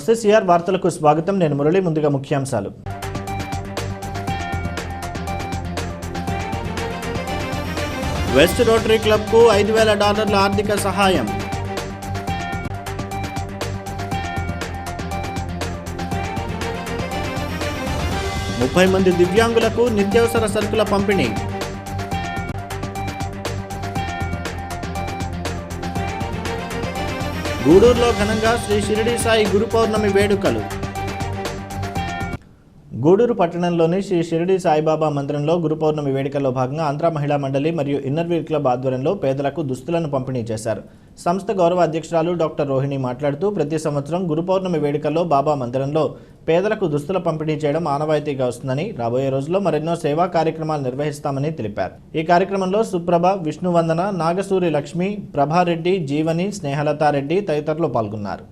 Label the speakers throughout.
Speaker 1: నమస్తే సిఆర్ వార్తలకు స్వాగతం. నేను మురళి. ముందుగా ముఖ్యాంశాలు. వెస్ట్ రోటరీ క్లబ్కు $5,000 ఆర్థిక సహాయం. ముప్పై మంది దివ్యాంగులకు నిత్యావసర సరుకుల పంపిణీ. గూడూరులో ఘనంగా శ్రీ షిరిడి సాయి గురు పౌర్ణమి వేడుకలు. గూడూరు పట్టణంలోని శ్రీ షిరిడి సాయిబాబా మందిరంలో గురు పౌర్ణమి వేడుకల్లో భాగంగా ఆంధ్ర మహిళా మండలి మరియు ఇన్నర్వీల్ క్లబ్ ఆధ్వర్యంలో పేదలకు దుస్తులను పంపిణీ చేశారు. సంస్థ గౌరవ అధ్యక్షురాలు డాక్టర్ రోహిణి మాట్లాడుతూ ప్రతి సంవత్సరం గురు పౌర్ణమి వేడుకల్లో బాబా మందిరంలో పేదలకు దుస్తుల పంపిణీ చేయడం ఆనవాయితీగా వస్తుందని, రాబోయే రోజుల్లో మరెన్నో సేవా కార్యక్రమాలు నిర్వహిస్తామని తెలిపారు. ఈ కార్యక్రమంలో సుప్రభ, విష్ణువందన, నాగసూరి లక్ష్మి, ప్రభారెడ్డి, జీవని, స్నేహలతారెడ్డి తదితరులు పాల్గొన్నారు.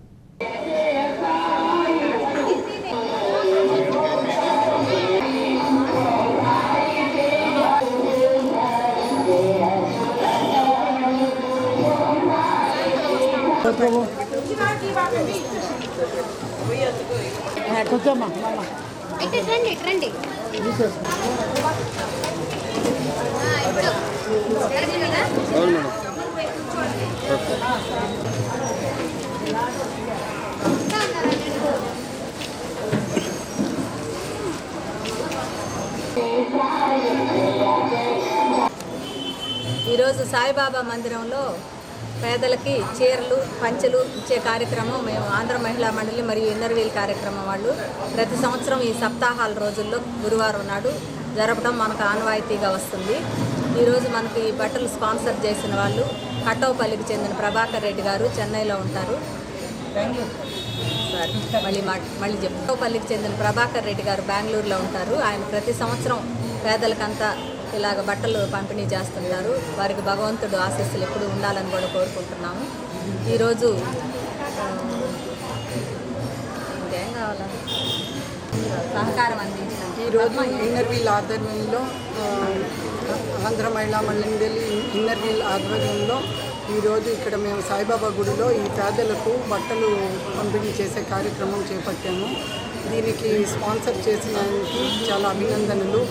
Speaker 2: ఈరోజు సాయిబాబా మందిరంలో పేదలకి చీరలు, పంచెలు ఇచ్చే కార్యక్రమం మేము ఆంధ్ర మహిళా మండలి మరియు ఇన్నర్వీల్ కార్యక్రమం వాళ్ళు ప్రతి సంవత్సరం ఈ సప్తాహాల రోజుల్లో గురువారం నాడు జరపడం మనకు ఆనవాయితీగా వస్తుంది. ఈరోజు మనకి బట్టలు స్పాన్సర్ చేసిన వాళ్ళు కట్టవపల్లికి చెందిన ప్రభాకర్ రెడ్డి గారు, చెన్నైలో ఉంటారు. కట్టవపల్లికి చెందిన ప్రభాకర్ రెడ్డి గారు బెంగళూరులో ఉంటారు. ఆయన ప్రతి సంవత్సరం పేదలకంతా ఇలాగ బట్టలు పంపిణీ చేస్తుంటారు. వారికి భగవంతుడు ఆశీస్సులు ఎప్పుడు ఉండాలని కూడా కోరుకుంటున్నాము. ఈరోజు ఇంకేం కావాలా సహకారం అందించినాం.
Speaker 3: ఈరోజు ఇన్నర్వీల్ ఆధ్వర్యంలో ఆంధ్ర మహిళా మండలి ఇన్నర్వీల్ ఆధ్వర్యంలో ఈరోజు ఇక్కడ మేము సాయిబాబా గుడిలో ఈ పేదలకు బట్టలు పంపిణీ చేసే కార్యక్రమం చేపట్టాము. దీనికి స్పాన్సర్ చేసిన ఆయనకి చాలా అభినందనలు.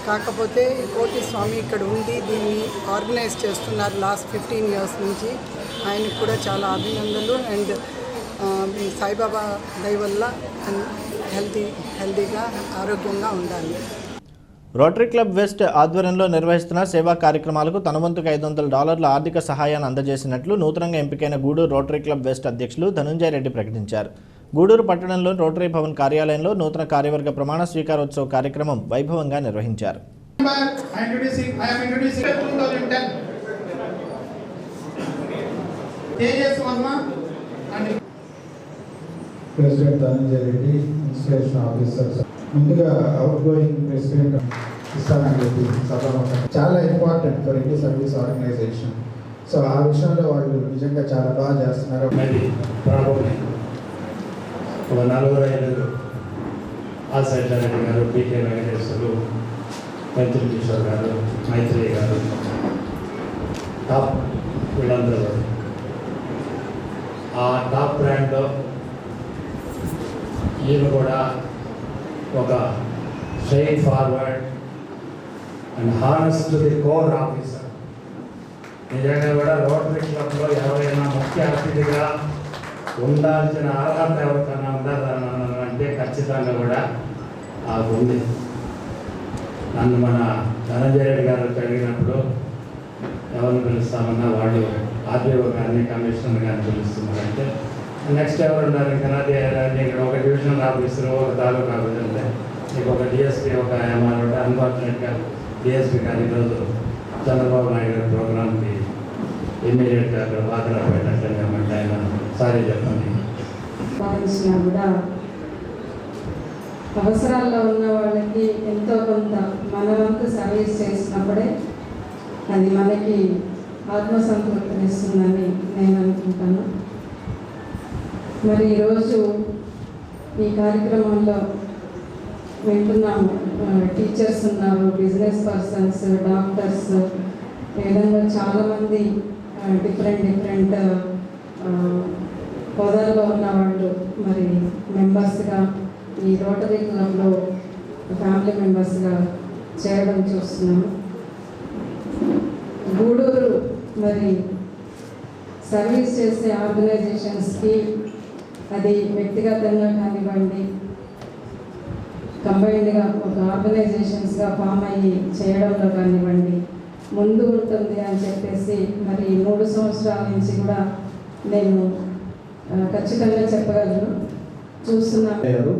Speaker 3: కాకపోతే కోటి స్వామి ఇక్కడ ఉండి దీన్ని ఆర్గనైజ్ చేస్తున్నారు లాస్ట్ 15 years నుంచి. ఆయనకు కూడా చాలా అభినందనలు. అండ్ సాయిబాబా దయ వల్ల హెల్తీగా ఆరోగ్యంగా ఉండాలి.
Speaker 1: రోటరీ క్లబ్ వెస్ట్ ఆధ్వర్యంలో నిర్వహిస్తున్న సేవా కార్యక్రమాలకు తన వంతుకు $500 ఆర్థిక సహాయాన్ని అందజేసినట్లు నూతనంగా ఎంపికైన గూడూరు రోటరీ క్లబ్ వెస్ట్ అధ్యక్షులు ధనుంజయ రెడ్డి ప్రకటించారు. గూడూరు పట్టణంలోని రోటరీ భవన్ కార్యాలయంలో నూతన కార్యవర్గ ప్రమాణ స్వీకారోత్సవ కార్యక్రమం వైభవంగా నిర్వహించారు.
Speaker 4: President Dhananjaya Reddy, institution officers, ముందుగా అవుట్ గోయింగ్ ప్రెసిడెంట్ ఇస్తానని చెప్పి చాలా important for Indian service organisation. So ఆ విషయంలో వాళ్ళు నిజంగా చాలా బాగా చేస్తున్నారు.
Speaker 5: ఒక 4-5 ఆశైతారెడ్డి గారు, పీకే వెంకటేశ్వరు, మైత్రి కిషోర్ గారు, మైత్రి గారు, టాప్ వీళ్ళందరూ ఆ టాప్ బ్రాండ్లో ఈయన కూడా ఒక straight forward and honest to the core officer. నిజంగా కూడా రోటరీ క్లబ్లో ఎవరైనా ముఖ్య అతిథిగా ఉండాల్సిన అర్హత ఎవరికైనా ఉండాలంటే ఖచ్చితంగా కూడా ఆ ఉంది. నన్ను మన ధనంజయ రెడ్డి గారు అడిగినప్పుడు ఎవరిని పిలుస్తామన్నా వాళ్ళు ఆర్డీఓ కానీ కమిషనర్ కానీ పిలుస్తున్నారంటే నెక్స్ట్ ఎవరు ఉన్నారు ఇంకా ఇక్కడ ఒక డివిజనల్ ఆఫీసర్, ఒక తాలూకా ఆఫీసర్ ఉంటే నీకు ఒక డిఎస్పీ, ఒక ఎంఆర్ ఉంటే అన్ఫార్చునేట్గా డిఎస్పీ కానీ ఈరోజు చంద్రబాబు నాయుడు గారి ప్రోగ్రామ్కి ఇమ్మీడియట్గా అక్కడ బాగా పెట్టట్లేదు కాబట్టి ఆయన సారీ చెప్పండి.
Speaker 6: కూడా అవసరాల్లో ఉన్న వాళ్ళకి ఎంతో కొంత మన వంతు సర్వీస్ చేసినప్పుడే అది మనకి ఆత్మసంతృప్తినిస్తుందని నేను అనుకుంటాను. మరి ఈరోజు ఈ కార్యక్రమంలో వింటున్నాము, టీచర్స్ ఉన్నారు, బిజినెస్ పర్సన్స్, డాక్టర్స్, ఈ విధంగా చాలామంది డిఫరెంట్ హోదాలో ఉన్న వాళ్ళు మరి మెంబర్స్గా ఈ రోటరీ క్లబ్లో ఫ్యామిలీ మెంబర్స్గా చేయడం చూస్తున్నాము. గూడూరు మరి సర్వీస్ చేసే ఆర్గనైజేషన్స్కి అది వ్యక్తిగతంగా కానివ్వండి, కంబైన్డ్గా ఒక ఆర్గనైజేషన్స్గా ఫామ్ అయ్యి చేయడంలో కానివ్వండి ముందు ఉంటుంది అని చెప్పేసి మరి 3 సంవత్సరాల నుంచి కూడా నేను ఖచ్చితంగా చెప్పగలను చూస్తున్నాను.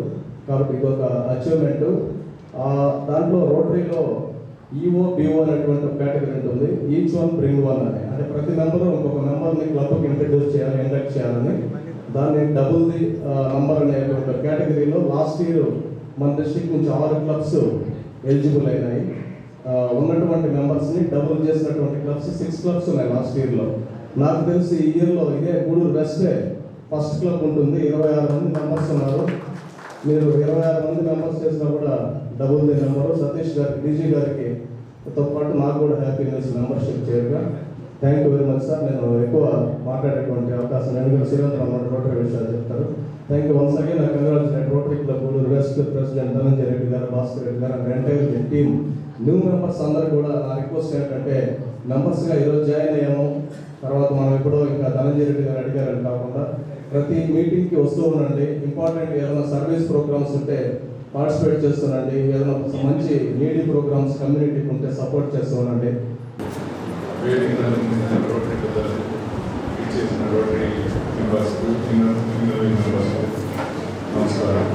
Speaker 7: కాబట్టి ఇది ఒక అచీవ్మెంట్. దాంట్లో రోటరీలో ఈఓ బిఓ అనేటువంటి ఒక కేటగిరీ ఉంటుంది. ఈచ్ వన్ బ్రింగ్ వన్ అని, అంటే ప్రతి మెంబరు ఇంకొక మెంబర్ని క్లబ్కి ఇంట్రడ్యూస్ చేయాలి, ఇండక్ట్ చేయాలని. దాన్ని డబుల్ ది నంబర్ అనేటువంటి కేటగిరీలో లాస్ట్ ఇయర్ మన డిస్ట్రిక్ట్ నుంచి 6 క్లబ్స్ ఎలిజిబుల్ అయినాయి. ఉన్నటువంటి మెంబర్స్ని డబుల్ చేసినటువంటి క్లబ్స్ 6 క్లబ్స్ ఉన్నాయి లాస్ట్ ఇయర్లో. నాకు తెలిసి ఈ ఇయర్లో ఇదే గూడూరు వెస్టే ఫస్ట్ క్లబ్ ఉంటుంది. 26 మంది మెంబర్స్ ఉన్నారు. మీరు 26 మంది మెంబర్స్ చేసినా కూడా డబుల్ ది నెంబరు. సతీష్ గారికి, డీజీ గారికి తో పాటు నాకు కూడా హ్యాపీనెస్ మెంబర్షిప్ చేయగా thank you very much sir. నేను ఎక్కువ మాట్లాడేటువంటి అవకాశం ఎందుకంటే శ్రీరంధ్రం రోటరీ విషయాలు చెప్తారు. Thank you once again. నాకు congratulate Rotary club Gudur west president Dhananjaya Reddy గారు, భాస్కర్ రెడ్డి గారు and entire team. New members అందరూ కూడా నా రిక్వెస్ట్ ఏంటంటే మెంబర్స్గా ఈరోజు జాయిన్ అయ్యాము, తర్వాత మనం ఎప్పుడో ఇంకా ధనంజయ రెడ్డి గారు అడిగారని కాకుండా ప్రతి మీటింగ్కి వస్తూ ఉండండి. ఇంపార్టెంట్ ఏదైనా సర్వీస్ ప్రోగ్రామ్స్ ఉంటే పార్టిసిపేట్ చేస్తుండండి. ఏదైనా మంచి నీడీ ప్రోగ్రామ్స్ కమ్యూనిటీకి ఉంటే సపోర్ట్ చేస్తూ ఉండండి.
Speaker 8: నమస్కారం.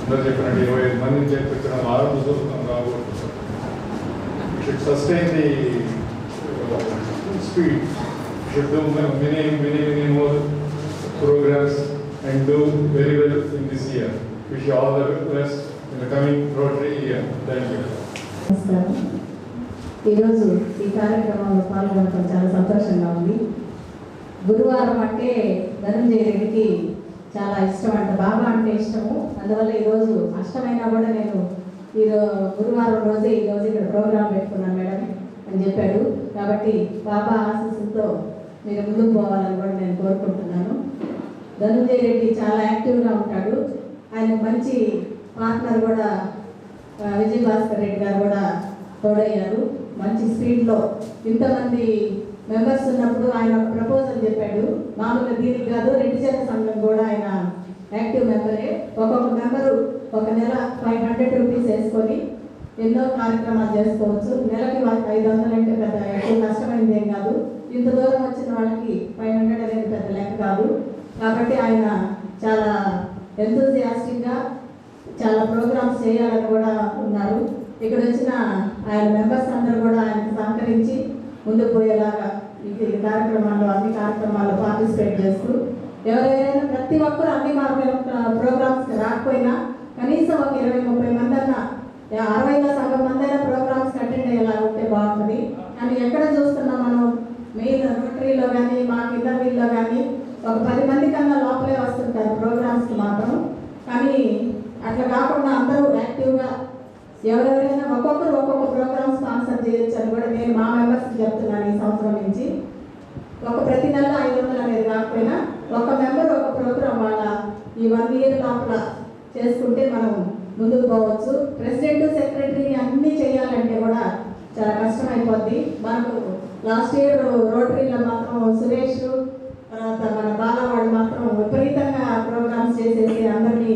Speaker 8: అందరూ చెప్పినట్టు 25 మందిని చేర్పించడం ఆరోగ్యం రాబోతుంది. Should sustain the speed, should do many more programs and do very well in this year. Wish you all the best in the coming Rotary year. Thank you.
Speaker 9: నమస్కారం. ఈరోజు ఈ కార్యక్రమంలో పాల్గొనడం చాలా సంతోషంగా ఉంది. గురువారం అంటే ధనంజయ రెడ్డికి చాలా ఇష్టం అంట, బాబా అంటే ఇష్టము. అందువల్ల ఈరోజు అష్టమైనా కూడా నేను గురువారం రోజే ఈరోజు ఇక్కడ ప్రోగ్రాం పెట్టుకున్నాను మేడం అని చెప్పాడు. కాబట్టి బాబా ఆశీస్సులతో మీరు ముందుకు పోవాలని కూడా నేను కోరుకుంటున్నాను. ధనంజయ రెడ్డి చాలా యాక్టివ్గా ఉంటాడు. ఆయన మంచి పార్ట్నర్ కూడా విజయ్ భాస్కర్ రెడ్డి గారు కూడా తోడయ్యారు. మంచి స్పీడ్లో ఇంతమంది మెంబర్స్ ఉన్నప్పుడు ఆయన ఒక ప్రపోజల్ చెప్పాడు. మామూలుగా దీనికి కాదు, రెడ్డి జన సంఘం కూడా ఆయన యాక్టివ్ మెంబరే. ఒక్కొక్క మెంబరు ఒక నెల 500 రూపీస్ వేసుకొని ఎన్నో కార్యక్రమాలు చేసుకోవచ్చు. నెలకి 500 అంటే పెద్ద ఎక్కువ కష్టమైంది ఏం కాదు. ఇంత దూరం వచ్చిన వాళ్ళకి 500 అనేది పెద్ద లెక్క కాదు. కాబట్టి ఆయన చాలా ఎంతూజియాస్టిక్గా చాలా ప్రోగ్రామ్స్ చేయాలని కూడా ఉన్నారు. ఇక్కడ వచ్చిన ఆయన మెంబర్స్ అందరూ కూడా ఆయనకు సహకరించి ముందుకు పోయేలాగా ఈ కార్యక్రమాల్లో అన్ని కార్యక్రమాల్లో పార్టిసిపేట్ చేస్తూ ఎవరైనా ప్రతి ఒక్కరు అన్ని ప్రోగ్రామ్స్కి రాకపోయినా కనీసం ఒక 20-30 మంది అన్నా 60లో సగం మంది అయినా ప్రోగ్రామ్స్కి అటెండ్ అయ్యేలా ఉంటే బాగుంటుంది. కానీ ఎక్కడ చూస్తున్నాం మనం మెయిన్ రోటరీలో కానీ మా ఇంటర్వ్యూలో కానీ ఒక 10 మంది కన్నా లోపలే వస్తుంటారు ప్రోగ్రామ్స్కి మాత్రం. కానీ అట్లా కాకుండా అందరూ యాక్టివ్గా ఎవరెవరైనా ఒక్కొక్కరు ఒక్కొక్క ప్రోగ్రామ్ స్పాన్సర్ చేయొచ్చు అని కూడా నేను మా మెంబర్స్కి చెప్తున్నాను. ఈ సంవత్సరం నుంచి ప్రతి నెల 500 అనేది కాకపోయినా ఒక మెంబర్ ఒక ప్రోగ్రామ్ వాళ్ళ ఈ 1 ఇయర్ లోపల చేసుకుంటే మనం ముందుకు పోవచ్చు. ప్రెసిడెంట్, సెక్రటరీ అన్నీ చేయాలంటే కూడా చాలా కష్టమైపోద్ది. మనకు లాస్ట్ ఇయర్ రోటరీలో మాత్రం సురేష్, తర్వాత మన బాలవాడు మాత్రం విపరీతంగా ప్రోగ్రామ్స్ చేసేసి అందరినీ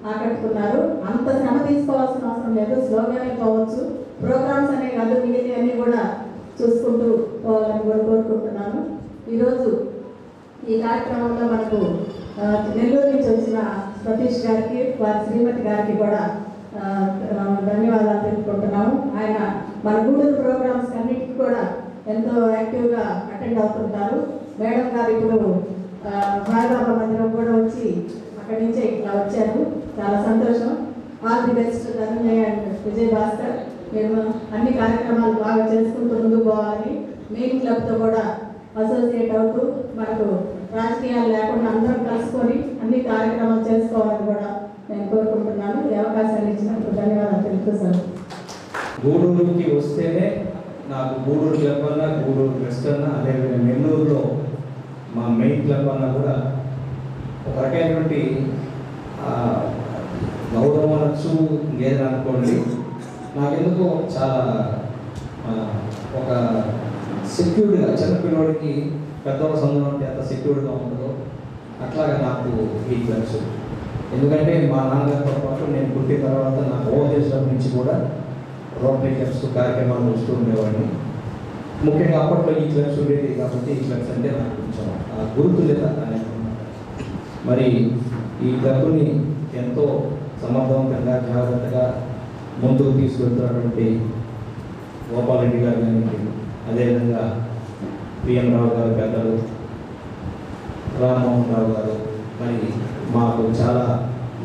Speaker 9: ఆకట్టుకున్నారు. అంత శ్రమ తీసుకోవాల్సిన అవసరం లేదు, స్లోగానే పోవచ్చు. ప్రోగ్రామ్స్ అనే కాదు, మిగిలిన అన్నీ కూడా చూసుకుంటూ పోవాలని కూడా కోరుకుంటున్నాను. ఈరోజు ఈ కార్యక్రమంలో మనకు నెల్లూరు నుంచి వచ్చిన సతీష్ గారికి, వారి శ్రీమతి గారికి కూడా ధన్యవాదాలు తెలుపుకుంటున్నాము. ఆయన మన గూడూరు ప్రోగ్రామ్స్ అన్నిటికీ కూడా ఎంతో యాక్టివ్గా అటెండ్ అవుతుంటారు. మేడం గారు ఇప్పుడు సాయిబాబా మందిరం కూడా వచ్చి అక్కడి నుంచే ఇట్లా వచ్చారు. చాలా సంతోషం. All the best Dhananjaya and Vijay Bhaskar. మేము అన్ని కార్యక్రమాలు బాగా చేసుకుంటూ ముందుకు పోవాలని మెయిన్ క్లబ్తో కూడా అసోసియేట్ అవుతూ మనకు రాజకీయాలు లేకుండా అందరం కలుసుకొని అన్ని కార్యక్రమాలు చేసుకోవాలని కూడా నేను కోరుకుంటున్నాను. ఈ అవకాశాలు ఇచ్చినందుకు ధన్యవాదాలు తెలుపుతాను.
Speaker 10: గూడూరుకి వస్తేనే నాకు గూడూరు క్లబ్ అన్నా, గూడూరు వెస్ట్ అన్నా, అదేవిధంగా నెల్లూరులో మా మెయిన్ క్లబ్ అన్నా కూడా ఒక రకమైనటువంటి గౌరవం అనొచ్చు, ఇంకేదైనా అనుకోండి, నాకెందుకో చాలా ఒక సెక్యూర్డ్గా, చిన్నపిల్లవాడికి పెద్దవాళ్ళ సంబంధం అంటే ఎంత సెక్యూర్డ్గా ఉండదో అట్లాగా నాకు ఈ క్లబ్స్. ఎందుకంటే మా నాన్నగారితో పాటు నేను పుట్టిన తర్వాత నాకు ఓవర్ నుంచి కూడా రోటరీ క్లబ్స్ కార్యక్రమాలు వస్తూ ఉండేవాడిని. ముఖ్యంగా అప్పట్లో ఈ క్లబ్స్ ఉండేది కాబట్టి ఈ క్లబ్స్ అంటే నాకు కొంచెం గుర్తు లేదా అని. మరి ఈ క్లబ్ని ఎంతో సమర్థవంతంగా జాగ్రత్తగా ముందుకు తీసుకెళ్తున్నటువంటి గోపాల్ రెడ్డి గారు కానీ, అదేవిధంగా పిఎం రావు గారు, పెద్దలు రామ్మోహన్ రావు గారు, మరి మాకు చాలా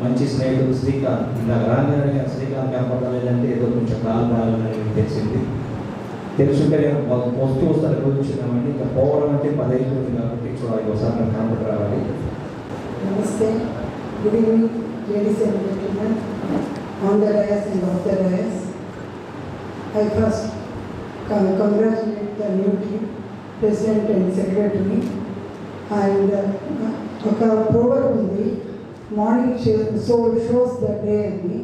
Speaker 10: మంచి స్నేహితులు శ్రీకాంత్. ఇలా రాగానే శ్రీకాంత్ కనపడలేదంటే ఏదో కొంచెం కాలు బాగాలని తెలిసింది. తెలుసుంటే నేను వస్తూ వస్తాను రోజున్నామండి. ఇంకా పోవడం అంటే 10 ఏళ్ళు ఉంది కాబట్టి చూడాలి, ఒకసారి నాకు కనపడి రావాలి.
Speaker 3: నమస్తే, good evening ladies and gentlemen, on the dais and of the dais. I first congratulate the new team, president and secretary. And ఒక ప్రోగ్రామ్ ఉంది, మార్నింగ్ షోస్ ద డే అని.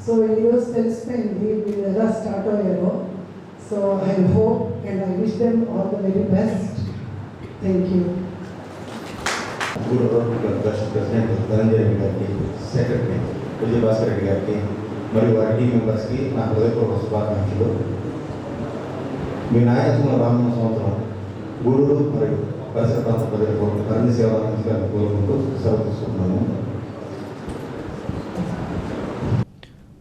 Speaker 3: సో ఈరోజు తెలిసిపోయింది వీళ్ళు ఎలా స్టార్ట్ అయ్యారో. So I hope and I wish them all the very best. Thank you.
Speaker 4: President Dhananjaya Reddy గారికి, secretary Vijayabhaskar Reddy గారికి మరియు వారి టీం మెంబర్స్కి నా హృదయపూర్వక శుభాకాంక్షలు. మీ నాయకత్వంలో రానున్న సంవత్సరం గూడూరు మరియు పరిసర ప్రాంత ప్రజలకు అన్ని సేవలు అందించాలని కోరుకుంటూ సెలవు తీసుకుంటున్నాను.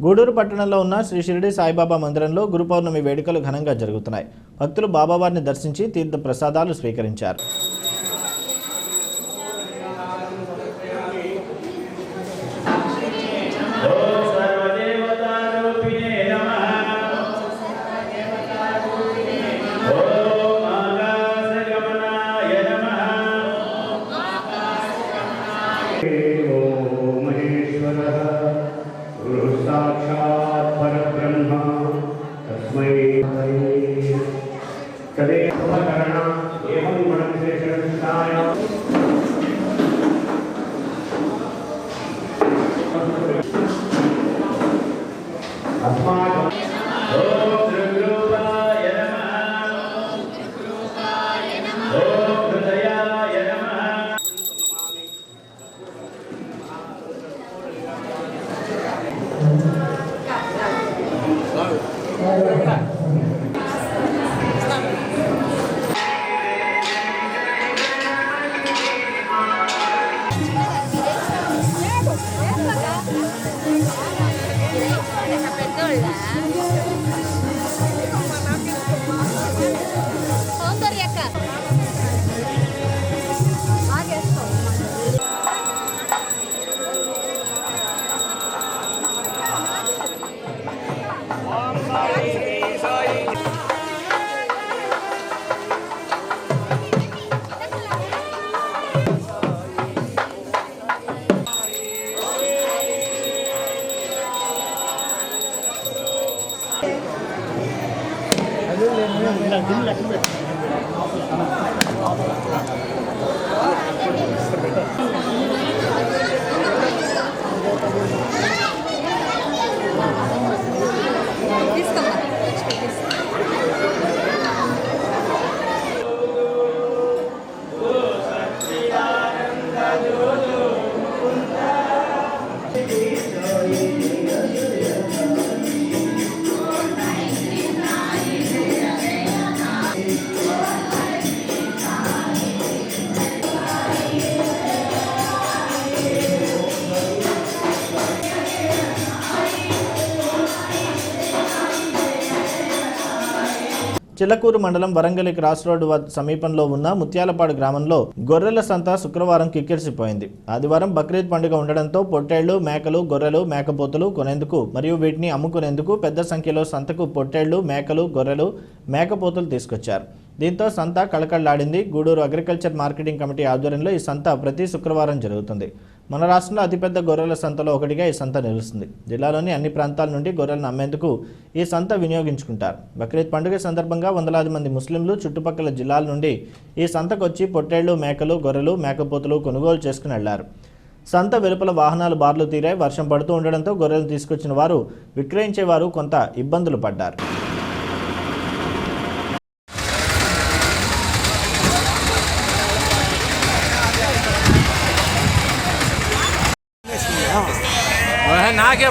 Speaker 1: గూడూరు పట్టణంలో ఉన్న శ్రీ షిరిడి సాయిబాబా మందిరంలో గురు పౌర్ణమి వేడుకలు ఘనంగా జరుగుతున్నాయి. భక్తులు బాబావారిని దర్శించి తీర్థ ప్రసాదాలు స్వీకరించారు. చిల్లకూరు మండలం వరంగలి క్రాస్ రోడ్డు సమీపంలో ఉన్న ముత్యాలపాడు గ్రామంలో గొర్రెల సంత శుక్రవారం కిక్కిరిసిపోయింది. ఆదివారం బక్రీద్ పండుగ ఉండడంతో పొట్టేళ్లు, మేకలు, గొర్రెలు, మేకపోతులు కొనేందుకు మరియు వీటిని అమ్ముకునేందుకు పెద్ద సంఖ్యలో సంతకు పొట్టేళ్లు, మేకలు, గొర్రెలు, మేకపోతులు తీసుకొచ్చారు. దీంతో సంత కళకళలాడింది. గూడూరు అగ్రికల్చర్ మార్కెటింగ్ కమిటీ ఆధ్వర్యంలో ఈ సంత ప్రతి శుక్రవారం జరుగుతుంది. మన రాష్ట్రంలో అతిపెద్ద గొర్రెల సంతలో ఒకటిగా ఈ సంత నిలుస్తుంది. జిల్లాలోని అన్ని ప్రాంతాల నుండి గొర్రెలను అమ్మేందుకు ఈ సంత వినియోగించుకుంటారు. బక్రీద్ పండుగ సందర్భంగా వందలాది మంది ముస్లింలు చుట్టుపక్కల జిల్లాల నుండి ఈ సంతకు వచ్చి పొట్టేళ్లు, మేకలు, గొర్రెలు, మేకపోతులు కొనుగోలు చేసుకుని వెళ్లారు. సంత వెలుపల వాహనాలు బార్లు తీరాయి. వర్షం పడుతూ ఉండడంతో గొర్రెలు తీసుకొచ్చిన వారు, విక్రయించేవారు కొంత ఇబ్బందులు పడ్డారు.
Speaker 11: నాకే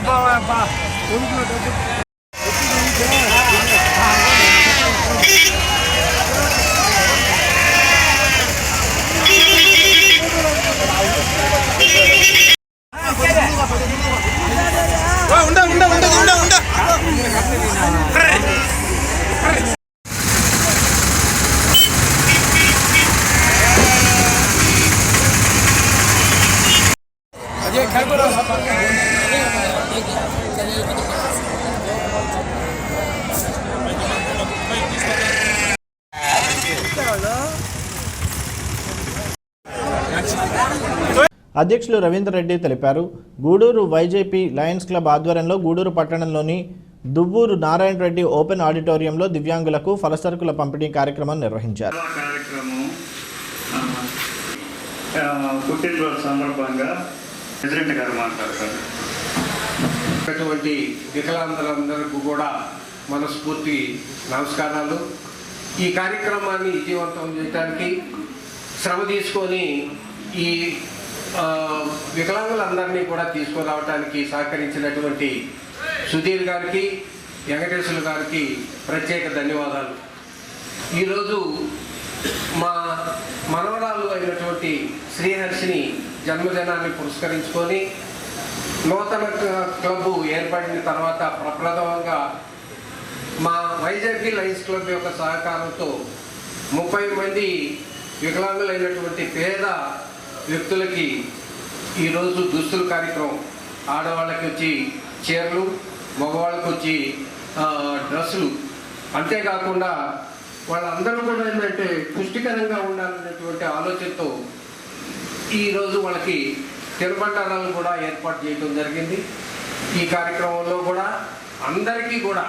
Speaker 1: అధ్యక్షులు రవీందర్ రెడ్డి తెలిపారు. గూడూరు వైజేపీ లయన్స్ క్లబ్ ఆధ్వర్యంలో గూడూరు పట్టణంలోని దువ్వూరు నారాయణ రెడ్డి ఓపెన్ ఆడిటోరియంలో దివ్యాంగులకు ఫలసరుకుల పంపిణీ కార్యక్రమం నిర్వహించారు.
Speaker 12: పుట్టినరోజు సందర్భంగా ప్రెసిడెంట్ గారు మాట్లాడతారు.
Speaker 13: అటువంటి వికలాంగులందరికీ కూడా మనస్ఫూర్తి నమస్కారాలు. ఈ కార్యక్రమాన్ని విజయవంతం చేయడానికి శ్రమ తీసుకొని ఈ వికలాంగులందరినీ కూడా తీసుకురావడానికి సహకరించినటువంటి సుధీర్ గారికి, వెంకటేశ్వర గారికి ప్రత్యేక ధన్యవాదాలు. ఈరోజు మా మనవరాలు అయినటువంటి శ్రీహర్షిని జన్మదినాన్ని పురస్కరించుకొని నూతన క్లబ్ ఏర్పడిన తర్వాత ప్రప్రథమంగా మా వైజాగ్ లయన్స్ క్లబ్ యొక్క సహకారంతో 30 మంది వికలాంగులైనటువంటి పేద వ్యక్తులకి ఈరోజు దుస్తుల కార్యక్రమం, ఆడవాళ్ళకి వచ్చి చీరలు, మగవాళ్ళకి వచ్చి డ్రెస్సులు, అంతేకాకుండా వాళ్ళందరూ కూడా ఏంటంటే పుష్టికరంగా ఉండాలనేటువంటి ఆలోచనతో ఈరోజు వాళ్ళకి తినుబండారాలను కూడా ఏర్పాటు చేయడం జరిగింది. ఈ కార్యక్రమంలో కూడా అందరికీ కూడా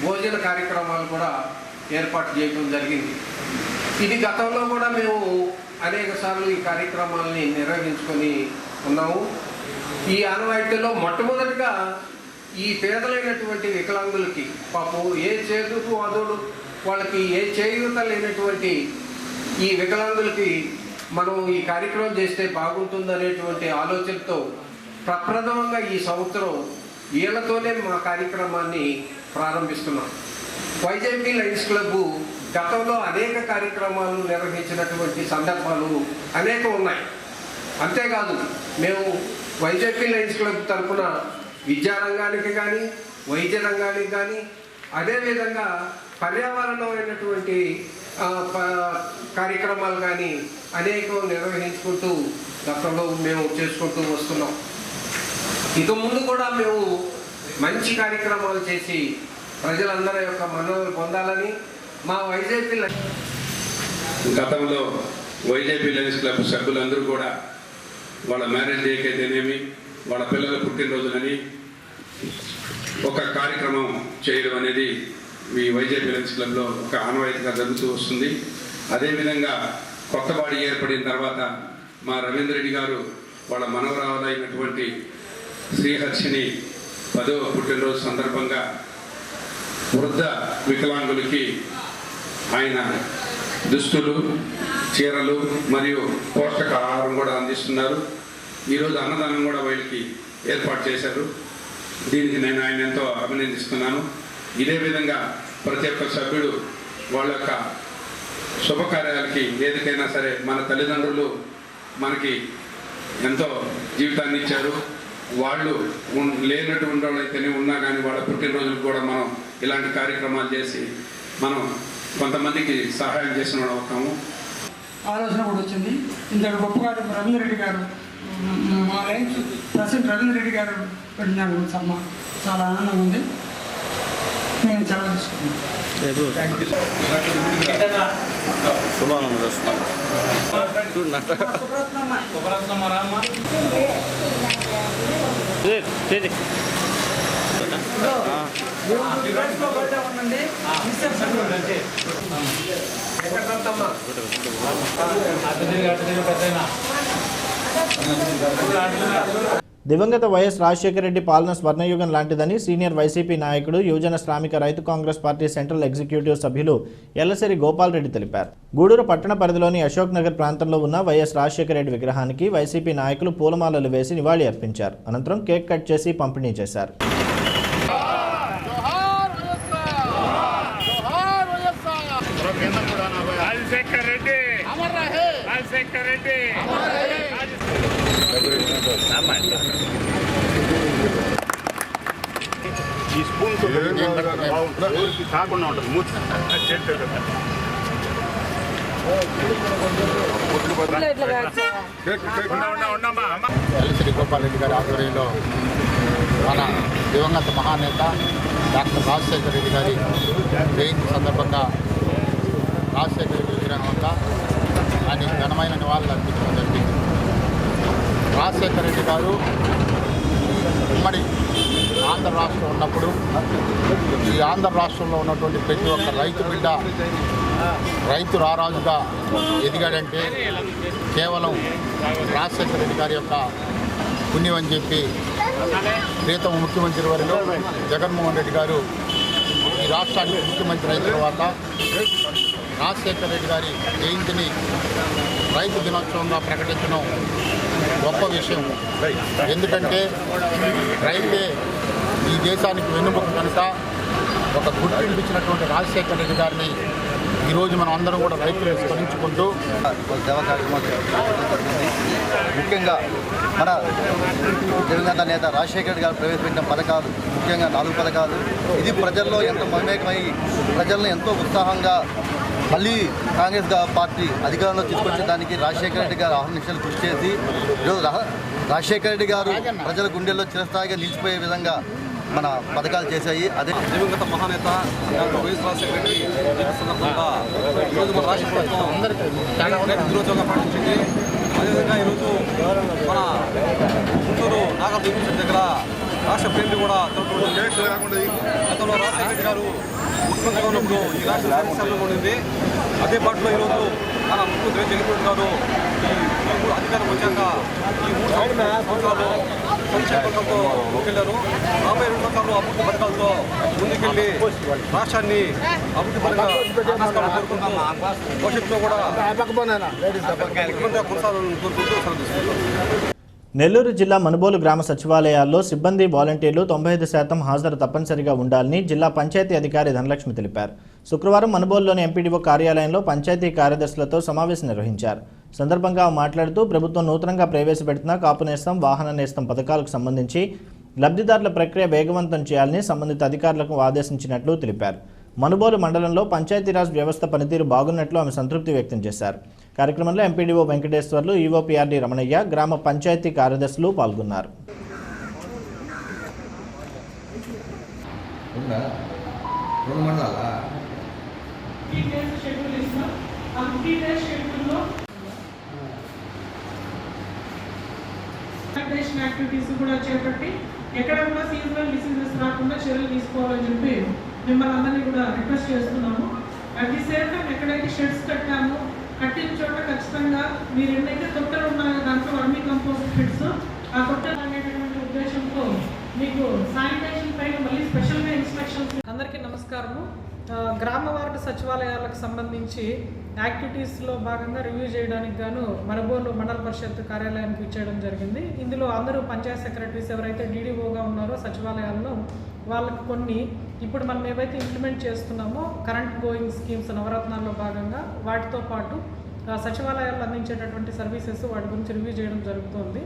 Speaker 13: భోజన కార్యక్రమాలు కూడా ఏర్పాటు చేయడం జరిగింది. ఇది గతంలో కూడా మేము అనేక సార్లు ఈ కార్యక్రమాలని నిర్వహించుకొని ఉన్నాము. ఈ ఆనవాయితీలో మొట్టమొదటిగా ఈ పేదలైనటువంటి వికలాంగులకి పాపం ఏ చేతుకు అదోడు వాళ్ళకి ఏ చేయూత లేనటువంటి ఈ వికలాంగులకి మనం ఈ కార్యక్రమం చేస్తే బాగుంటుందనేటువంటి ఆలోచనతో ప్రప్రథమంగా ఈ సంవత్సరం వీళ్ళతోనే మా కార్యక్రమాన్ని ప్రారంభిస్తున్నాం. వైజేపీ లయన్స్ క్లబ్ గతంలో అనేక కార్యక్రమాలు నిర్వహించినటువంటి సందర్భాలు అనేకం ఉన్నాయి. అంతేకాదు మేము వైజేపీ లయన్స్ క్లబ్ తరఫున విద్యారంగానికి కానీ, వైద్య రంగానికి కానీ, అదేవిధంగా పర్యావరణమైనటువంటి కార్యక్రమాలు కానీ అనేకం నిర్వహించుకుంటూ గతంలో మేము చేసుకుంటూ వస్తున్నాం. ఇక ముందు కూడా మేము మంచి కార్యక్రమాలు చేసి ప్రజలందరి యొక్క మన్ననలు పొందాలని మా వైజేపీ
Speaker 5: గతంలో వైజేపీ లయన్స్ క్లబ్ సభ్యులందరూ కూడా వాళ్ళ మ్యారేజ్ డేకి అయితేనేమి, వాళ్ళ పిల్లల పుట్టినరోజులని ఒక కార్యక్రమం చేయడం అనేది ఈ వైజేపీ లయన్స్ క్లబ్లో ఒక ఆనవాయితీగా జరుగుతూ వస్తుంది. అదేవిధంగా కొత్త బాడీ ఏర్పడిన తర్వాత మా రవీంద్ర రెడ్డి గారు వాళ్ళ మనవరాలైనటువంటి శ్రీహర్షిని 10వ పుట్టినరోజు సందర్భంగా వృద్ధ వికలాంగులకి ఆయన దుస్తులు, చీరలు మరియు పోషక ఆహారం కూడా అందిస్తున్నారు. ఈరోజు అన్నదానం కూడా వీళ్ళకి ఏర్పాటు చేశారు. దీనికి నేను ఆయన ఎంతో అభినందిస్తున్నాను. ఇదే విధంగా ప్రతి ఒక్క సభ్యుడు వాళ్ళ యొక్క శుభకార్యాలకి ఏదికైనా సరే మన తల్లిదండ్రులు మనకి ఎంతో జీవితాన్ని ఇచ్చారు. వాళ్ళు లేనటువంటి వాళ్ళైతేనే ఉన్నా కానీ వాళ్ళ పుట్టినరోజులకు కూడా మనం ఇలాంటి కార్యక్రమాలు చేసి మనం కొంతమందికి సహాయం చేసిన వాళ్ళు అవుతాము.
Speaker 14: ఆలోచన కూడా వచ్చింది. ఇంతటి గొప్ప గారు రవీంద్ర రెడ్డి గారు, మా లైన్స్ ప్రెసిడెంట్ రవీంద్ర రెడ్డి గారు పెట్టినారు సమ్మ, చాలా ఆనందంగా ఉంది. నేను చాలా
Speaker 1: దివంగత వైఎస్ రాజశేఖర రెడ్డి పాలన స్వర్ణయుగం లాంటిదని సీనియర్ వైసీపీ నాయకుడు యువజన శ్రామిక రైతు కాంగ్రెస్ పార్టీ సెంట్రల్ ఎగ్జిక్యూటివ్ సభ్యులు ఎల్లసిరి గోపాల్ రెడ్డి తెలిపారు. గూడూరు పట్టణ పరిధిలోని అశోక్ నగర్ ప్రాంతంలో ఉన్న వైఎస్ రాజశేఖర రెడ్డి విగ్రహానికి వైసీపీ నాయకులు పూలమాలలు వేసి నివాళి అర్పించారు. అనంతరం కేక్ కట్ చేసి పంపిణీ చేశారు.
Speaker 15: ఈ స్పూన్ కాకుండా ఉంటుంది మూర్తి ఎల్లసిరి గోపాల్ రెడ్డి గారి ఆధ్వర్యంలో మన దివంగత మహానేత డాక్టర్ రాజశేఖర రెడ్డి గారి జయంతి సందర్భంగా రాజశేఖర రెడ్డి విగ్రహం వద్ద ఆయన ఘనమైన నివాళులు అర్పించడం జరిగింది. రాజశేఖర రెడ్డి గారు ఉమ్మడి ఆంధ్ర రాష్ట్రం ఉన్నప్పుడు ఈ ఆంధ్ర రాష్ట్రంలో ఉన్నటువంటి ప్రతి ఒక్క రైతు బిడ్డ రైతు రారాజుగా ఎదిగాడంటే కేవలం రాజశేఖర రెడ్డి గారి యొక్క పుణ్యం అని చెప్పి ప్రియతమ ముఖ్యమంత్రి వారిలో జగన్మోహన్ రెడ్డి గారు ఈ రాష్ట్రానికి ముఖ్యమంత్రి అయిన తర్వాత రాజశేఖర రెడ్డి గారి జయంతిని రైతు దినోత్సవంగా ప్రకటించడం గొప్ప విషయం. ఎందుకంటే రైతే ఈ దేశానికి వెన్నుముక కనుక ఒక గుర్తింపించినటువంటి రాజశేఖర రెడ్డి గారిని ఈరోజు మనం అందరం కూడా రైతులు స్మరించుకుంటూ
Speaker 16: సేవా కార్యక్రమాలు జరిగింది. ముఖ్యంగా మన దివంగత నేత రాజశేఖర రెడ్డి గారు ప్రవేశపెట్టిన పథకాలు, ముఖ్యంగా 4 పథకాలు, ఇది ప్రజల్లో ఎంతో మమేకమై ప్రజలను ఎంతో ఉత్సాహంగా మళ్ళీ కాంగ్రెస్ పార్టీ అధికారంలో తీసుకొచ్చేదానికి రాజశేఖర రెడ్డి గారు అహర్నిశలు కృషి చేసి ఈరోజు రాజశేఖర రెడ్డి గారు ప్రజల గుండెల్లో చిరస్థాయిగా నిలిచిపోయే విధంగా మన పథకాలు చేశాయి. అదే
Speaker 17: దివంగత మహానేత డాక్టర్ వైఎస్ రాజశేఖర రెడ్డి సందర్భంగా ఈరోజు మన రాష్ట్ర ప్రభుత్వం రైతు దినోత్సవంగా పాటించింది. అదేవిధంగా ఈరోజు మన గుంటూరు నాగర్ యూనివర్సిటీ దగ్గర రాష్ట్ర ప్రేమిని కూడా జరుపుకుంటుంది. గతంలో రాజశేఖర రెడ్డి గారు ముఖ్యమంత్రిగా ఉన్నప్పుడు ఈ రాష్ట్ర శాసనసభలో ఉండింది. అదే పాటులో ఈరోజు మన ముఖ్యమంత్రి జగన్మోహన్ గారు ఈ అధికారం వచ్చాక ఈ 3 సంవత్సరాలు సంక్షేమ పథకాలతో ముందుకెళ్లారు. రాబోయే 2 సంవత్సరాలు అభివృద్ధి పథకాలతో ముందుకెళ్లి రాష్ట్రాన్ని అభివృద్ధి పరంగా కోరుకుంటూ భవిష్యత్తులో కూడా కొనసాగాలని కోరుకుంటూ సెలవు.
Speaker 1: నెల్లూరు జిల్లా మనుబోలు గ్రామ సచివాలయాల్లో సిబ్బంది వాలంటీర్లు 95% హాజరు తప్పనిసరిగా ఉండాలని జిల్లా పంచాయతీ అధికారి ధనలక్ష్మి తెలిపారు. శుక్రవారం మనుబోలులోని ఎంపీడీఓ కార్యాలయంలో పంచాయతీ కార్యదర్శులతో సమావేశం నిర్వహించారు. సందర్భంగా మాట్లాడుతూ ప్రభుత్వం నూతనంగా ప్రవేశపెడుతున్న కాపు నేస్తం, వాహన నేస్తం పథకాలకు సంబంధించి లబ్ధిదారుల ప్రక్రియ వేగవంతం చేయాలని సంబంధిత అధికారులకు ఆదేశించినట్లు తెలిపారు. మనుబోలు మండలంలో పంచాయతీరాజ్ వ్యవస్థ పనితీరు బాగున్నట్లు ఆమె సంతృప్తి వ్యక్తం చేశారు. కార్యక్రమంలో ఎంపీడీఓ వెంకటేశ్వర్లు, ఈఓపీఆర్డీ రమణయ్య, గ్రామ పంచాయతీ కార్యదర్శులు పాల్గొన్నారు.
Speaker 18: యాక్టివిటీస్ కూడా చేపట్టి ఎక్కడ కూడా సీజనల్ డిసీజెస్ రాకుండా చర్యలు తీసుకోవాలని చెప్పి మిమ్మల్ని అందరినీ కూడా రిక్వెస్ట్ చేస్తున్నాము. అట్ ది సేమ్ టైం ఎక్కడైతే షెడ్స్ కట్టామో కట్టిన చోట ఖచ్చితంగా మీరు ఎన్నైతే తొట్టెలు ఉన్నాయో దాంట్లో వర్మీ కంపోస్ట్ షెడ్స్ ఆ తొట్టెలు అనేటటువంటి ఉద్దేశంతో మీకు శానిటేషన్ పైన మళ్ళీ స్పెషల్గా ఇన్స్ట్రక్షన్స్. అందరికీ నమస్కారము. గ్రామ వార్డు సచివాలయాలకు సంబంధించి యాక్టివిటీస్లో భాగంగా రివ్యూ చేయడానికి గాను మనుబోలు మండల పరిషత్ కార్యాలయానికి ఇచ్చేయడం జరిగింది. ఇందులో అందరూ పంచాయత్ సెక్రటరీస్ ఎవరైతే డీడీఓగా ఉన్నారో సచివాలయాల్లో వాళ్ళకు కొన్ని ఇప్పుడు మనం ఏవైతే ఇంప్లిమెంట్ చేస్తున్నామో కరెంట్ గోయింగ్ స్కీమ్స్ నవరత్నాల్లో భాగంగా వాటితో పాటు సచివాలయాల్లో అందించేటటువంటి సర్వీసెస్ వాటి గురించి రివ్యూ చేయడం జరుగుతుంది.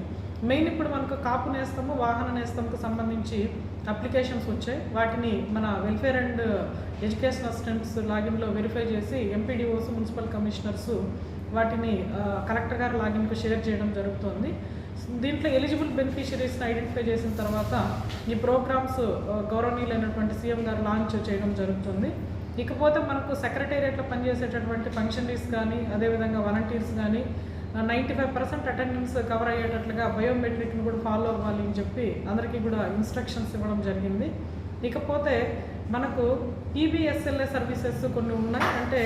Speaker 18: మెయిన్ ఇప్పుడు మనకు కాపు నేస్తము, వాహన నేస్తంకు సంబంధించి అప్లికేషన్స్ వచ్చాయి. వాటిని మన వెల్ఫేర్ అండ్ ఎడ్యుకేషన్ అసిస్టెంట్స్ లాగిన్లో వెరిఫై చేసి ఎంపీడీఓస్, మున్సిపల్ కమిషనర్స్ వాటిని కలెక్టర్ గారి లాగిన్కు షేర్ చేయడం జరుగుతుంది. దీంట్లో ఎలిజిబుల్ బెనిఫిషరీస్ని ఐడెంటిఫై చేసిన తర్వాత ఈ ప్రోగ్రామ్స్ గౌరవనీయులైనటువంటి సీఎం గారు లాంచ్ చేయడం జరుగుతుంది. ఇకపోతే మనకు సెక్రటేరియట్లో పనిచేసేటటువంటి ఫంక్షనరీస్ కానీ అదేవిధంగా వాలంటీర్స్ కానీ 95% అటెండెన్స్ కవర్ అయ్యేటట్లుగా బయోమెట్రిక్ని కూడా ఫాలో అవ్వాలి అని చెప్పి అందరికీ కూడా ఇన్స్ట్రక్షన్స్ ఇవ్వడం జరిగింది. ఇకపోతే మనకు ఈబీఎస్ఎల్ఏ సర్వీసెస్ కొన్ని ఉన్నాయి. అంటే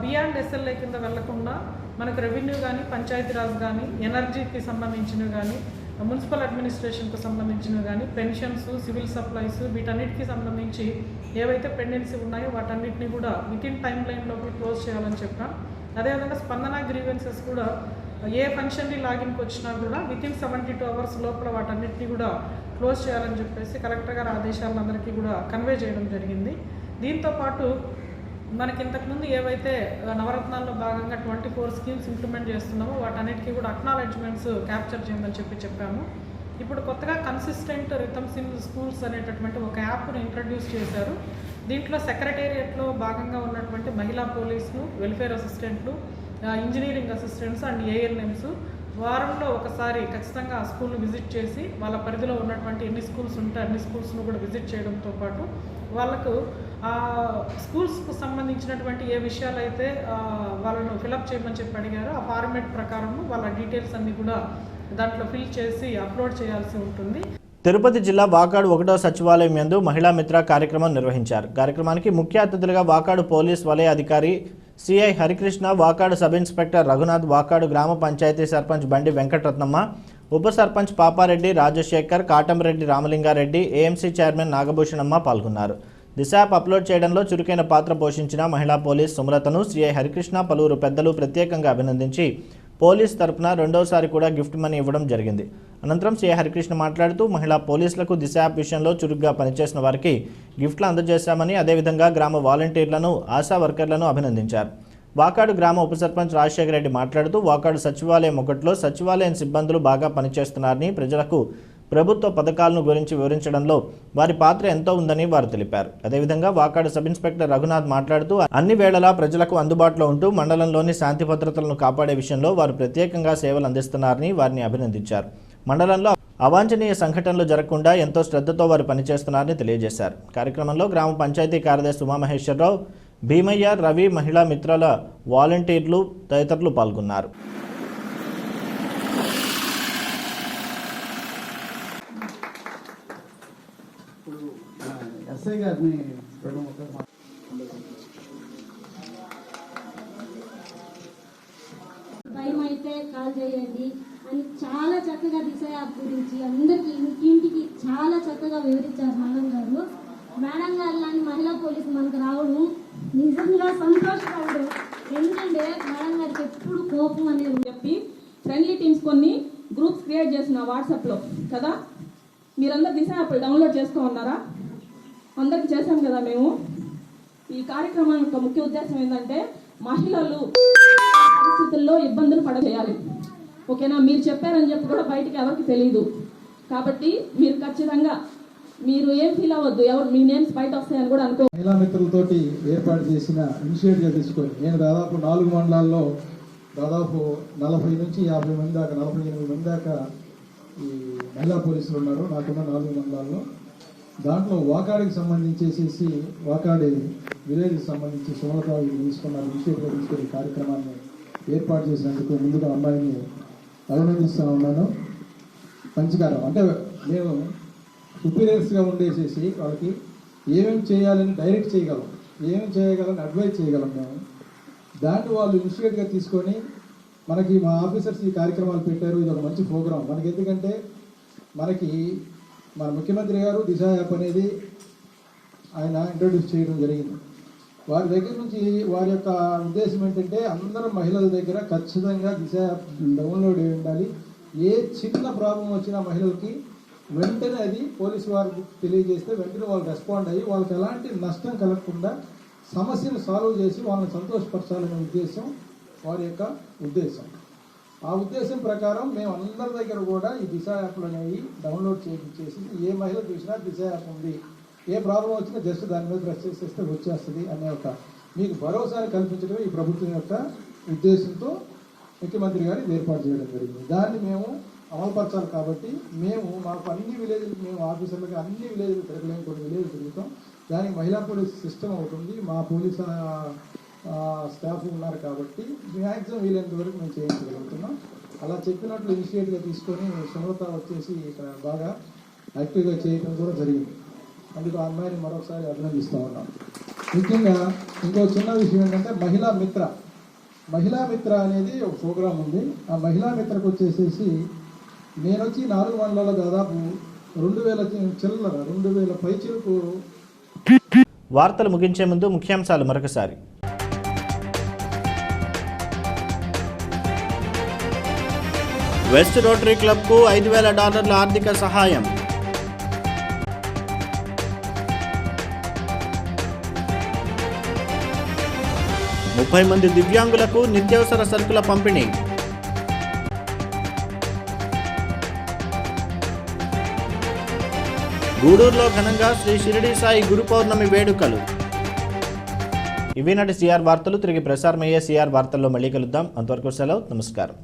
Speaker 18: బియాండ్ ఎస్ఎల్ఏ కింద వెళ్లకుండా మనకు రెవెన్యూ కానీ పంచాయతీరాజ్ కానీ ఎనర్జీకి సంబంధించినవి కానీ మున్సిపల్ అడ్మినిస్ట్రేషన్కి సంబంధించినవి కానీ పెన్షన్స్ సివిల్ సప్లైస్ వీటన్నిటికీ సంబంధించి ఏవైతే పెండెన్సీ ఉన్నాయో వాటన్నిటిని కూడా వితిన్ టైం లైన్ లోపల క్లోజ్ చేయాలని చెప్పాం. అదేవిధంగా స్పందన గ్రీవెన్సెస్ కూడా ఏ ఫంక్షన్కి లాగిన్కి వచ్చినా కూడా వితిన్ 72 hours లోపల వాటన్నిటిని కూడా క్లోజ్ చేయాలని చెప్పేసి కలెక్టర్ గారి ఆదేశాలను అందరికీ కూడా కన్వే చేయడం జరిగింది. దీంతోపాటు మనకి ఇంతకుముందు ఏవైతే నవరత్నాల్లో భాగంగా 24 స్కీమ్స్ ఇంప్లిమెంట్ చేస్తున్నామో వాటన్నిటికీ కూడా అక్నాలెడ్జ్మెంట్స్ క్యాప్చర్ చేయమని చెప్పాము. ఇప్పుడు కొత్తగా కన్సిస్టెంట్ రిథమ్స్ ఇన్ స్కూల్స్ అనేటటువంటి ఒక యాప్ను ఇంట్రడ్యూస్ చేశారు. దీంట్లో సెక్రటేరియట్లో భాగంగా ఉన్నటువంటి మహిళా పోలీసులు, వెల్ఫేర్ అసిస్టెంట్లు, ఇంజనీరింగ్ అసిస్టెంట్స్ అండ్ ఏఎన్ఎంస్ వారంలో ఒకసారి ఖచ్చితంగా ఆ స్కూల్ను విజిట్ చేసి వాళ్ళ పరిధిలో ఉన్నటువంటి ఎన్ని స్కూల్స్ ఉంటే అన్ని స్కూల్స్ను కూడా విజిట్ చేయడంతో పాటు వాళ్ళకు స్కూల్స్కు సంబంధించినటువంటి ఏ విషయాలు అయితే వాళ్ళను ఫిలప్ చేయమని చెప్పి అడిగారో ఆ ఫార్మేట్ ప్రకారము వాళ్ళ డీటెయిల్స్ అన్నీ కూడా దాంట్లో ఫిల్ చేసి అప్లోడ్ చేయాల్సి ఉంటుంది.
Speaker 1: తిరుపతి జిల్లా వాకాడు 1వ సచివాలయం యందు మహిళా మిత్ర కార్యక్రమం నిర్వహించారు. కార్యక్రమానికి ముఖ్య అతిథులుగా వాకాడు పోలీస్ వలయ అధికారి CI Harikrishna, Vakadu sub inspector Raghunath, Vakadu గ్రామ పంచాయతీ సర్పంచ్ బండి వెంకటరత్నమ్మ, ఉప సర్పంచ్ పాపారెడ్డి రాజశేఖర్, కాటంరెడ్డి రామలింగారెడ్డి, ఏఎంసీ చైర్మన్ నాగభూషణమ్మ పాల్గొన్నారు. దిశ యాప్ అప్లోడ్ చేయడంలో చురుకైన పాత్ర పోషించిన మహిళా పోలీస్ సుమలతను సిఐ హరికృష్ణ పలువురు పెద్దలు ప్రత్యేకంగా అభినందించి పోలీస్ తరపున రెండోసారి కూడా గిఫ్ట్ మనీ ఇవ్వడం జరిగింది. అనంతరం సిఐ హరికృష్ణ మాట్లాడుతూ మహిళా పోలీసులకు దిశ యాప్ విషయంలో చురుగ్గా పనిచేసిన వారికి గిఫ్ట్లు అందజేశామని, అదేవిధంగా గ్రామ వాలంటీర్లను, ఆశా వర్కర్లను అభినందించారు. వాకాడు గ్రామ ఉప సర్పంచ్ రాజశేఖర రెడ్డి మాట్లాడుతూ వాకాడు సచివాలయం 1లో సచివాలయం సిబ్బందులు బాగా పనిచేస్తున్నారని, ప్రజలకు ప్రభుత్వ పథకాలను గురించి వివరించడంలో వారి పాత్ర ఎంతో ఉందని వారు తెలిపారు. అదేవిధంగా వాకాడు సబ్ ఇన్స్పెక్టర్ రఘునాథ్ మాట్లాడుతూ అన్ని వేళలా ప్రజలకు అందుబాటులో ఉంటూ మండలంలోని శాంతి భద్రతలను కాపాడే విషయంలో వారు ప్రత్యేకంగా సేవలు అందిస్తున్నారని వారిని అభినందించారు. మండలంలో అవాంఛనీయ సంఘటనలు జరగకుండా ఎంతో శ్రద్ధతో వారు పనిచేస్తున్నారని తెలియజేశారు. కార్యక్రమంలో గ్రామ పంచాయతీ కార్యదర్శి ఉమామహేశ్వరరావు, భీమయ్య, రవి, మహిళా మిత్రుల వాలంటీర్లు తదితరులు పాల్గొన్నారు.
Speaker 19: భయం అయితే కాల్ చేయండి అని చాలా చక్కగా దిశ యాప్ గురించి అందరికి ఇంటింటికి చాలా చక్కగా వివరించారు మేడం గారు. మేడం గారు లాంటి మహిళా పోలీసు మనకు రావడం నిజంగా సంతోషపడడం. ఎందుకంటే మేడం గారికి ఎప్పుడు కోపం అనేది
Speaker 20: చెప్పి ఫ్రెండ్లీ టీమ్స్ కొన్ని గ్రూప్స్ క్రియేట్ చేసిన వాట్సాప్లో కదా, మీరందరూ దిశ యాప్ డౌన్లోడ్ చేసుకున్నారా? అందరికి చేశాం కదా మేము. ఈ కార్యక్రమం యొక్క ముఖ్య ఉద్దేశం ఏంటంటే మహిళలు పరిస్థితుల్లో ఇబ్బందులు పడచేయాలి. ఓకేనా? మీరు చెప్పారని చెప్పి కూడా బయటికి ఎవరికి తెలియదు. కాబట్టి మీరు ఖచ్చితంగా మీరు ఏం ఫీల్ అవ్వద్దు, ఎవరు మీ నేమ్స్ బయట వస్తాయని కూడా అనుకో.
Speaker 21: మహిళా మిత్రులతోటి ఏర్పాటు చేసిన ఇనిషియేటివ్గా తీసుకొని నేను దాదాపు 4 మండలాల్లో దాదాపు 40 నుంచి 50 మంది దాకా 48 మంది దాకా ఈ మహిళా పోలీసులు ఉన్నారు నాకున్న 4 మండలాల్లో. దాంట్లో వాకాడికి సంబంధించేసేసి వాకాడి విలేజ్కి సంబంధించి సుమలత తీసుకున్నారు. ఇనిషియేటివ్గా తీసుకుని కార్యక్రమాన్ని ఏర్పాటు చేసినందుకు ముందుగా అమ్మాయిని అభినందిస్తూ ఉన్నాను. పంచకారం అంటే మేము సుపీరియర్స్గా ఉండేసేసి వాళ్ళకి ఏమేమి చేయాలని డైరెక్ట్ చేయగలం, ఏమేమి చేయగలని అడ్వైజ్ చేయగలం మేము. దాన్ని వాళ్ళు ఇనిషియేటివ్గా తీసుకొని మనకి మా ఆఫీసర్స్ ఈ కార్యక్రమాలు పెట్టారు. ఇది ఒక మంచి ప్రోగ్రాం మనకి. ఎందుకంటే మనకి మన ముఖ్యమంత్రి గారు దిశ యాప్ అనేది ఆయన ఇంట్రొడ్యూస్ చేయడం జరిగింది. వారి దగ్గర నుంచి వారి యొక్క ఉద్దేశం ఏంటంటే అందరూ మహిళల దగ్గర ఖచ్చితంగా దిశ యాప్ డౌన్లోడ్ అయి ఉండాలి. ఏ చిన్న ప్రాబ్లం వచ్చినా మహిళలకి వెంటనే అది పోలీసు వారికి తెలియజేస్తే వెంటనే వాళ్ళు రెస్పాండ్ అయ్యి వాళ్ళకి ఎలాంటి నష్టం కలగకుండా సమస్యను సాల్వ్ చేసి వాళ్ళని సంతోషపరచాలనే ఉద్దేశం వారి యొక్క ఉద్దేశం. ఆ ఉద్దేశం ప్రకారం మేము అందరి దగ్గర కూడా ఈ దిశ యాప్లు అనేవి డౌన్లోడ్ చేసి ఏ మహిళ చూసినా దిశ యాప్ ఉంది, ఏ ప్రాబ్లం వచ్చినా జస్ట్ దాని మీద ప్రెస్ చేసేస్తే వచ్చేస్తుంది అనే ఒక మీకు భరోసాని కల్పించడమే ఈ ప్రభుత్వం యొక్క ఉద్దేశంతో ముఖ్యమంత్రి గారు ఏర్పాటు చేయడం జరిగింది. దాన్ని మేము అమలుపరచాలి. కాబట్టి మేము మాకు అన్ని విలేజ్లు, మేము ఆఫీసర్లుగా అన్ని విలేజ్లు తిరగలేము, కొన్ని విలేజ్లు తిరుగుతాం. దానికి మహిళా పోలీస్ సిస్టమ్ అవుతుంది, మా పోలీస్ స్టాఫ్ ఉన్నారు. కాబట్టి మ్యాక్సిమం వీలైనంత వరకు మేము చేయించగలుగుతున్నాం. అలా చెప్పినట్లు ఇనిషియేటివ్గా తీసుకొని సుమలత వచ్చేసి ఇక్కడ బాగా యాక్టివ్గా చేయడం కూడా జరిగింది. అందుకు ఆ అమ్మాయిని మరొకసారి అభినందిస్తూ ఉన్నాం. ముఖ్యంగా ఇంకో చిన్న విషయం ఏంటంటే మహిళా మిత్ర అనేది ఒక ప్రోగ్రాం ఉంది. ఆ మహిళా మిత్రకు వచ్చేసేసి నేను వచ్చి 4 మండలాల్లో దాదాపు 2000 పైచిలకు.
Speaker 1: వార్తలు ముగించే ముందు ముఖ్యాంశాలు మరొకసారి. వెస్ట్ రోటరీ క్లబ్కు $5,000 ఆర్థిక సహాయం. ముప్పై మంది దివ్యాంగులకు నిత్యావసర సరుకుల పంపిణీ. గూడూరులో ఘనంగా శ్రీ షిరిడి సాయి గురు పౌర్ణమి వేడుకలు. ఇవి నాటి సిఆర్ వార్తలు. తిరిగి ప్రసారమయ్యే సిఆర్ వార్తల్లో మళ్ళీ కలుద్దాం. అంతవరకు సెలవు. నమస్కారం.